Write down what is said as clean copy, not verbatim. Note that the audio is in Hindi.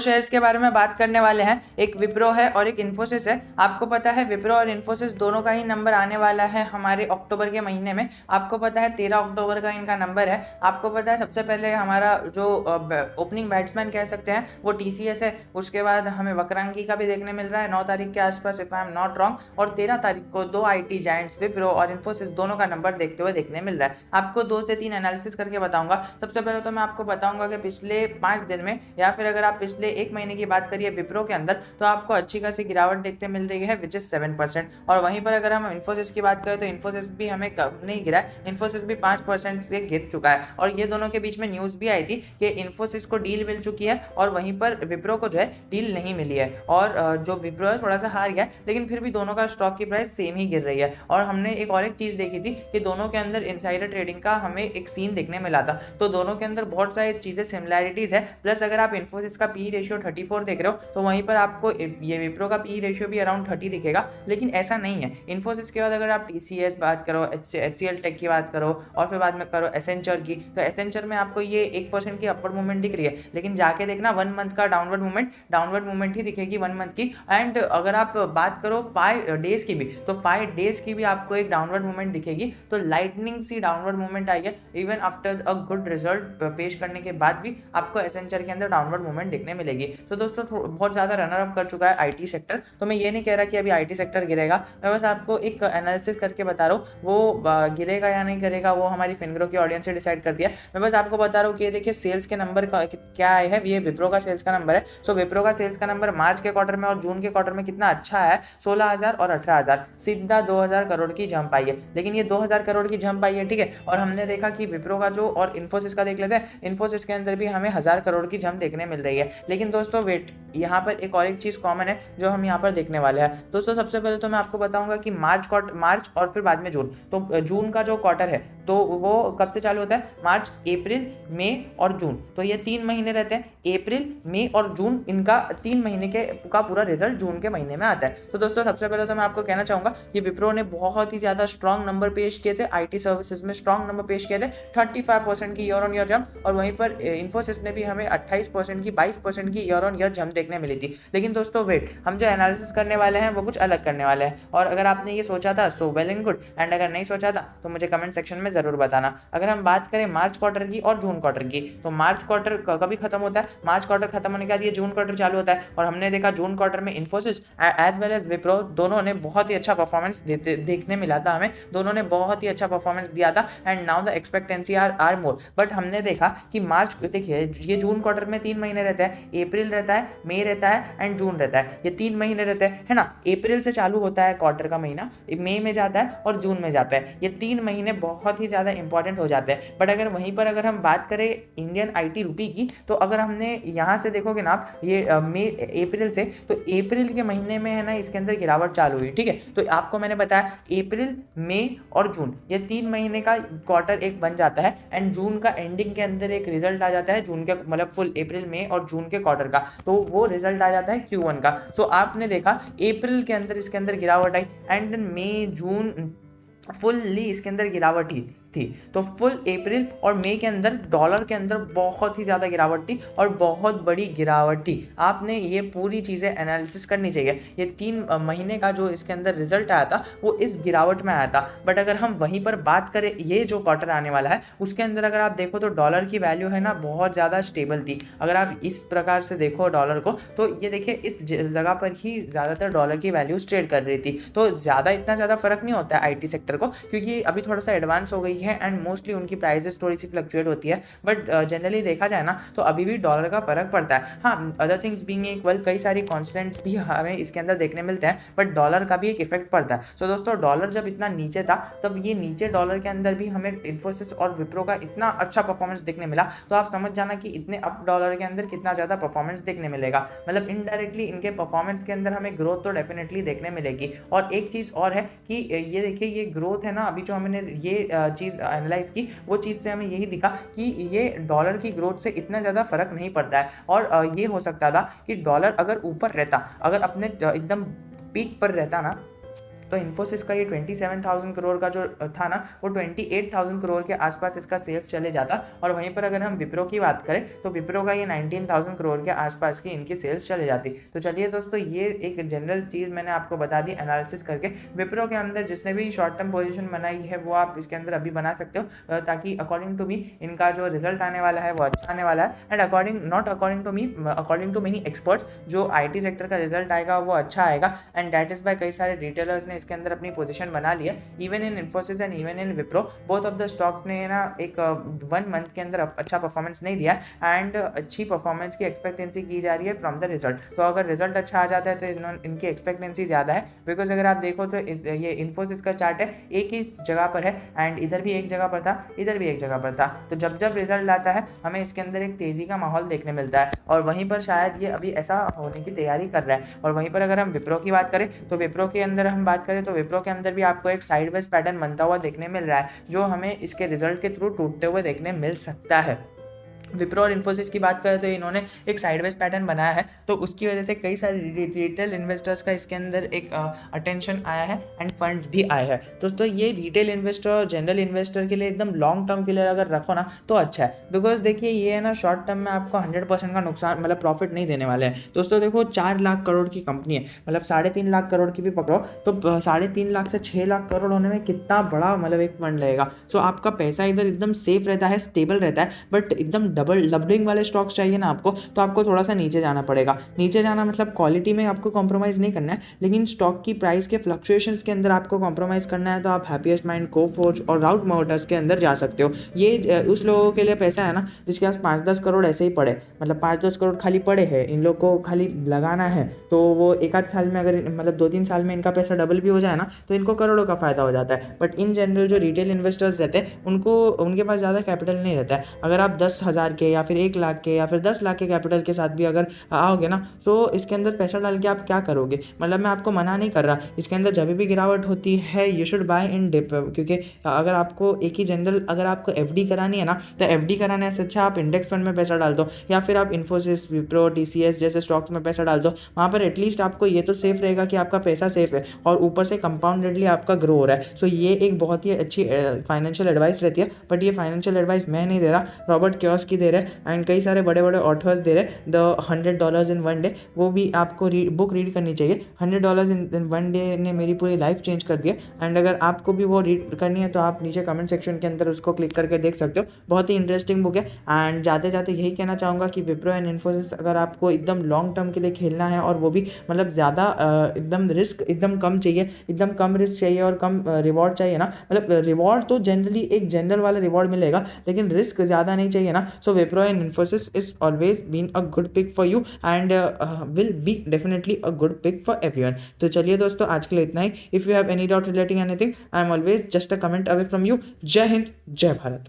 शेयर्स के बारे में बात करने वाले हैं। एक विप्रो है और एक इन्फोसिस है। आपको पता है विप्रो और इन्फोसिस दोनों का ही नंबर आने वाला है हमारे अक्टूबर के महीने में। आपको पता है 13 अक्टूबर का इनका नंबर है। आपको पता है सबसे पहले हमारा जो ओपनिंग बैट्समैन कह सकते हैं वो टीसीएस है। उसके बाद हमें वक्रांकी का भी देखने मिल रहा है 9 तारीख के आसपास, if I am not wrong. और 13 तारीख को दो आईटी जायंट्स विप्रो और इन्फोसिस दोनों का नंबर देखते हुए देखने मिल रहा है। आपको 2 से 3 एनालिसिस करके बताऊंगा। सबसे पहले तो मैं आपको बताऊंगा कि पिछले 5 दिन में या फिर अगर आप पिछले 1 महीने की बात करिए विप्रो के अंदर, तो आपको अच्छी खासी गिरावट देखने मिल रही है विच इज 7%। और वहीं पर अगर हम इन्फोसिस की बात करें तो इन्फोसिस भी हमें कम नहीं गिरा है, इन्फोसिस भी 5% से गिर चुका है। और ये दोनों के बीच में न्यूज भी आई थी कि इन्फोसिस को डील मिल चुकी है और वहीं पर विप्रो को जो है डील नहीं मिली है। और जो विप्रो है थोड़ा सा हार गया, लेकिन फिर भी दोनों का स्टॉक की प्राइस सेम ही गिर रही है। और हमने एक चीज देखी थी कि दोनों के अंदर इनसाइडर ट्रेडिंग का हमें एक सीन देखने मिला था। तो दोनों के अंदर बहुत सारी चीजें सिमिलैरिटीज है। प्लस अगर आप इन्फोसिस का पी रेशियो 34 देख रहे हो तो वहीं पर आपको ये विप्रो का पी रेशियो भी अराउंड 30 दिखेगा, लेकिन ऐसा नहीं है। इन्फोसिस के बाद अगर आप टीसीएस बात करो, एचसीएल टेक की बात करो और फिर बाद में करो एसेंचर की, तो एसेंचर में आपको ये 1% की अपवर्ड मूवमेंट दिख रही है, लेकिन जाके देखना 1 मंथ का डाउनवर्ड मूवमेंट ही दिखेगी 1 मंथ की। एंड अगर आप बात करो 5 डेज की भी, तो 5 डेज की भी आपको एक डाउनवर्ड मूवमेंट दिखेगी। तो लाइटनिंग सी डाउनवर्ड मूवमेंट आई है। Even after a good result पेश करने के बाद भी आपको एसेंचर के अंदर डाउनवर्ड मूवमेंट देखने मिलेगी। तो दोस्तों बहुत ज्यादा रनर अप कर चुका है आईटी सेक्टर। तो मैं ये नहीं कह रहा कि अभी आईटी सेक्टर गिरेगा, मैं बस आपको एक एनालिसिस करके बता रहा हूँ। वो गिरेगा या नहीं गिरेगा वो हमारी फिनग्रो की ऑडियंस से डिसाइड कर दिया। मैं बस आपको बता रहा हूँ कि ये देखिए सेल्स के नंबर क्या आए हैं। ये विप्रो का सेल्स का नंबर है। सो विप्रो का सेल्स का नंबर मार्च के क्वार्टर में और जून के क्वार्टर में कितना अच्छा है, 16,000 और 18,000, सीधा 2,000 करोड़ की जंप आई है। लेकिन ये 2,000 करोड़ की जंप आई है, ठीक है। और हमने देखा कि विप्रो का जो और इन्फोसिस का देख लेते हैं, इन्फोसिस के अंदर भी हमें 1,000 करोड़ की जंप देखने मिल रही है। लेकिन दोस्तों वेट, यहाँ पर एक चीज कॉमन है जो हम यहाँ पर देखने वाले हैं। दोस्तों सबसे पहले तो मैं आपको बताऊंगा कि मार्च और फिर बाद में जून। तो जून का जो क्वार्टर है तो वो कब से चालू होता है, मार्च, अप्रैल, मई और जून। तो ये 3 महीने रहते हैं, अप्रैल, मई और जून। इनका 3 महीने के का पूरा रिजल्ट जून के महीने में आता है। तो दोस्तों सबसे पहले तो मैं आपको कहना चाहूंगा कि विप्रो ने बहुत ही ज्यादा स्ट्रॉन्ग नंबर पेश किए थे, आईटी सर्विसेज में स्ट्रॉन्ग नंबर पेश किए थे, 35% की ईयर ऑन ईयर जंप। और वहीं पर इन्फोसिस ने भी हमें 28% की 22% की ईयर ऑन ईयर जंप देखने मिली थी। लेकिन दोस्तों वेट, हम जो एनालिसिस करने वाले हैं वो कुछ अलग करने वाले हैं। और अगर आपने ये सोचा था so well and good, and अगर नहीं सोचा था तो मुझे कमेंट सेक्शन में जरूर बताना। अगर हम बात करें मार्च क्वार्टर की और जून क्वार्टर की, तो मार्च क्वार्टर कभी खत्म होता है, मार्च क्वार्टर खत्म होने के बाद ये जून क्वार्टर चालू होता है। और हमने देखा जून क्वार्टर में Infosys as well as Wipro दोनों ने बहुत ही अच्छा परफॉर्मेंस देखने मिला था हमें। दोनों ने बहुत ही अच्छा परफॉर्मेंस दिया था and now the expectancy are more. But हमने देखा कि मार्च, देखिए ये जून क्वार्टर में 3 महीने रहते हैं, अप्रैल रहता है, मई रहता है एंड जून रहता है। ये 3 महीने रहते हैं, है ना। अप्रैल से चालू होता है क्वार्टर का महीना, मई में जाता है और जून में जाता है। ये 3 महीने बहुत ही ज्यादा इंपॉर्टेंट हो जाते हैं। बट अगर वहीं पर अगर हम बात करें इंडियन आईटी रुपी की, तो अगर हमने यहाँ से देखोगे ना आप ये अप्रैल से, तो अप्रैल के महीने में है ना इसके अंदर गिरावट चालू हुई, ठीक है। तो आपको मैंने बताया अप्रैल, मई और जून, ये 3 महीने का क्वार्टर एक बन जाता है एंड जून का एंडिंग के अंदर एक रिजल्ट आ जाता है जून के, मतलब फुल अप्रैल, मई और जून के क्वार्टर का। तो वो रिजल्ट आ जाता है Q1 का। सो आपने देखा अप्रैल के अंदर इसके अंदर गिरावट आई एंड मई, जून फुल्ली इसके अंदर गिरावट ही थी। तो फुल अप्रैल और मई के अंदर डॉलर के अंदर बहुत ही ज़्यादा गिरावट थी और बहुत बड़ी गिरावट थी। आपने ये पूरी चीज़ें एनालिसिस करनी चाहिए। ये 3 महीने का जो इसके अंदर रिजल्ट आया था वो इस गिरावट में आया था। बट अगर हम वहीं पर बात करें ये जो क्वार्टर आने वाला है उसके अंदर अगर आप देखो तो डॉलर की वैल्यू है ना बहुत ज़्यादा स्टेबल थी। अगर आप इस प्रकार से देखो डॉलर को, तो ये देखिए इस जगह पर ही ज़्यादातर डॉलर की वैल्यूज ट्रेड कर रही थी। तो इतना ज़्यादा फर्क नहीं होता है आईटी सेक्टर को, क्योंकि अभी थोड़ा सा एडवांस हो गई है एंड मोस्टली उनकी प्राइसेस थोड़ी सी फ्लक्चुएट होती है। बट जनरली देखा जाए ना तो अभी भी डॉलर का फर्क पड़ता है। हाँ, अदर थिंग्स बीइंग इक्वल, कई सारी कॉन्स्टेंट्स भी हमें इसके अंदर देखने मिलते हैं, बट डॉलर का भी एक इफेक्ट पड़ता है। सो दोस्तों डॉलर जब इतना नीचे था तब ये नीचे डॉलर के अंदर भी हमें इन्फोसिस और विप्रो का इतना अच्छा परफॉर्मेंस देखने मिला। तो आप समझ जाना कि इतने अप डॉलर के अंदर कितना ज़्यादा परफॉर्मेंस देखने मिलेगा। मतलब इनडायरेक्टली इनके परफॉर्मेंस के अंदर हमें ग्रोथ तो डेफिनेटली देखने मिलेगी। और एक चीज़ और है कि ये देखिए ये ग्रोथ है ना, अभी जो हमने ये चीज़ एनालाइज की वो चीज़ से हमें यही दिखा कि ये डॉलर की ग्रोथ से इतना ज़्यादा फर्क नहीं पड़ता है। और ये हो सकता था कि डॉलर अगर ऊपर रहता, अगर अपने एकदम पीक पर रहता ना, तो इन्फोसिस का ये 27,000 करोड़ का जो था ना, वो 28,000 करोड़ के आसपास इसका सेल्स चले जाता। और वहीं पर अगर हम विप्रो की बात करें तो विप्रो का ये 19,000 करोड़ के आसपास की इनकी सेल्स चले जाती। तो चलिए दोस्तों, ये एक जनरल चीज़ मैंने आपको बता दी एनालिसिस करके। विप्रो के अंदर जिसने भी शॉर्ट टर्म पोजीशन बनाई है वो आप इसके अंदर अभी बना सकते हो, ताकि अकॉर्डिंग टू मी इनका जो रिजल्ट आने वाला है वो अच्छा आने वाला है। And according to me, according to many experts, जो आईटी सेक्टर का रिजल्ट आएगा वो अच्छा आएगा। एंड दैट इज बाय कई सारे रिटेलर्स ने इसके अंदर अपनी पोजीशन बना ली है। Even in Infosys and even in Wipro, both of the stocks ने ना एक 1 मंथ के अंदर अच्छा परफॉर्मेंस नहीं दिया एंड अच्छी परफॉर्मेंस की एक्सपेक्टेंसी की जा रही है फ्रॉम द रिजल्ट। तो अगर रिजल्ट अच्छा आ जाता है तो इनकी एक्सपेक्टेंसी ज़्यादा है। बिकॉज अगर आप देखो तो ये इन्फोसिस का चार्ट है, एक ही जगह पर है एंड इधर भी एक जगह पर था, इधर भी एक जगह पर था। तो जब जब रिजल्ट आता है हमें इसके अंदर एक तेज़ी का माहौल देखने मिलता है, और वहीं पर शायद ये अभी ऐसा होने की तैयारी कर रहा है। और वहीं पर अगर हम विप्रो की बात करें तो विप्रो के अंदर हम बात करें तो विप्रो के अंदर भी आपको एक साइडवेज पैटर्न बनता हुआ देखने मिल रहा है, जो हमें इसके रिजल्ट के थ्रू टूटते हुए देखने मिल सकता है। विप्रो और इन्फोसिस की बात करें तो इन्होंने एक साइडवेज पैटर्न बनाया है, तो उसकी वजह से कई सारे रिटेल इन्वेस्टर्स का इसके अंदर एक अटेंशन आया है एंड फंड भी आए हैं। दोस्तों ये रिटेल इन्वेस्टर और जनरल इन्वेस्टर के लिए एकदम लॉन्ग टर्म के लिए अगर रखो ना तो अच्छा है। बिकॉज देखिए ये है ना, शॉर्ट टर्म में आपको 100% का नुकसान मतलब प्रॉफिट नहीं देने वाले हैं। दोस्तों देखो 4 लाख करोड़ की कंपनी है, मतलब 3.5 लाख करोड़ की भी पकड़ो तो 3.5 लाख से 6 लाख करोड़ होने में कितना बड़ा मतलब एक फंड लगेगा। सो आपका पैसा इधर एकदम सेफ रहता है, स्टेबल रहता है। बट एकदम डबलिंग वाले स्टॉक्स चाहिए ना आपको, तो आपको थोड़ा सा नीचे जाना पड़ेगा। नीचे जाना मतलब क्वालिटी में आपको कॉम्प्रोमाइज़ नहीं करना है, लेकिन स्टॉक की प्राइस के फ्लक्चुएशंस के अंदर आपको कॉम्प्रोमाइज़ करना है। तो आप हैप्पीएस्ट माइंड, कोफोर्ज और राउट मोटर्स के अंदर जा सकते हो। ये उस लोगों के लिए पैसा है ना जिसके पास 5-10 करोड़ ऐसे ही पड़े, मतलब 5-10 करोड़ खाली पड़े हैं, इन लोग को खाली लगाना है। तो वो 1-8 साल में अगर मतलब 2-3 साल में इनका पैसा डबल भी हो जाए ना तो इनको करोड़ों का फायदा हो जाता है। बट इन जनरल जो रिटेल इन्वेस्टर्स रहते हैं उनके पास ज़्यादा कैपिटल नहीं रहता है। अगर आप 10,000 के या फिर 1 लाख के या फिर 10 लाख के कैपिटल के साथ भी अगर आओगे ना तो इसके अंदर पैसा डाल के आप क्या करोगे। मतलब मैं आपको मना नहीं कर रहा, इसके अंदर जब भी गिरावट होती है you should buy in dip. क्योंकि अगर आपको एक ही जनरल अगर आपको एफडी करानी है ना तो एफडी कराने से अच्छा आप इंडेक्स फंड में पैसा डाल दो, या फिर आप इन्फोसिस, विप्रो, टीसीएस जैसे स्टॉक्स में पैसा डाल दो। वहाँ पर एटलीस्ट आपको ये तो सेफ रहेगा कि आपका पैसा सेफ है और ऊपर से कंपाउंडेडली आपका ग्रो हो रहा है। सो ये एक बहुत ही अच्छी फाइनेंशियल एडवाइस रहती है। बट ये फाइनेंशियल एडवाइस मैं नहीं दे रहा, रॉबर्ट कियोसाकी दे रहे हैं एंड कई सारे बड़े बड़े ऑथर्स दे रहे, द $100 इन 1 डे। वो भी आपको बुक रीड करनी चाहिए। $100 इन 1 डे ने मेरी पूरी लाइफ चेंज कर दिया। एंड अगर आपको भी वो रीड करनी है तो आप नीचे कमेंट सेक्शन के अंदर उसको क्लिक करके देख सकते हो, बहुत ही इंटरेस्टिंग बुक है। एंड जाते जाते यही कहना चाहूँगा कि विप्रो एंड इन्फोसिस अगर आपको एकदम लॉन्ग टर्म के लिए खेलना है और वो भी मतलब ज़्यादा एकदम रिस्क एकदम कम चाहिए, एकदम कम रिस्क चाहिए और कम रिवॉर्ड चाहिए ना, मतलब रिवॉर्ड तो जनरली एक जनरल वाला रिवॉर्ड मिलेगा लेकिन रिस्क ज़्यादा नहीं चाहिए ना, so Wipro and Infosys is always been a good pick for you and will be definitely a good pick for everyone. तो चलिए दोस्तों आज के लिए इतना ही। If you have any doubt relating anything I am always just a comment away from you. जय हिंद, जय भारत।